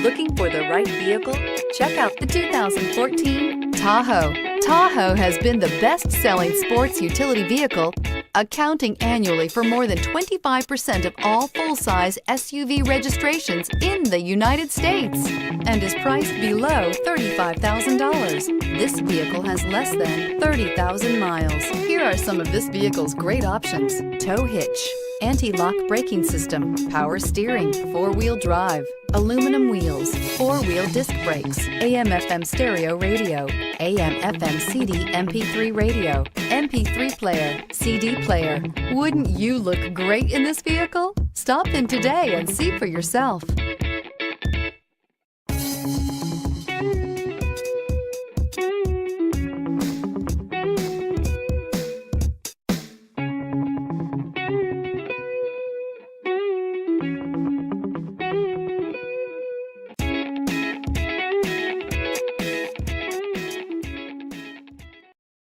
Looking for the right vehicle? Check out the 2014 Tahoe. Tahoe has been the best-selling sports utility vehicle, accounting annually for more than 25% of all full-size SUV registrations in the United States and is priced below $35,000. This vehicle has less than 30,000 miles. Here are some of this vehicle's great options: tow hitch, anti-lock braking system, power steering, four-wheel drive, aluminum wheels, four-wheel disc brakes, AM/FM stereo radio, AM/FM CD MP3 radio, MP3 player, CD player. Wouldn't you look great in this vehicle? Stop in today and see for yourself.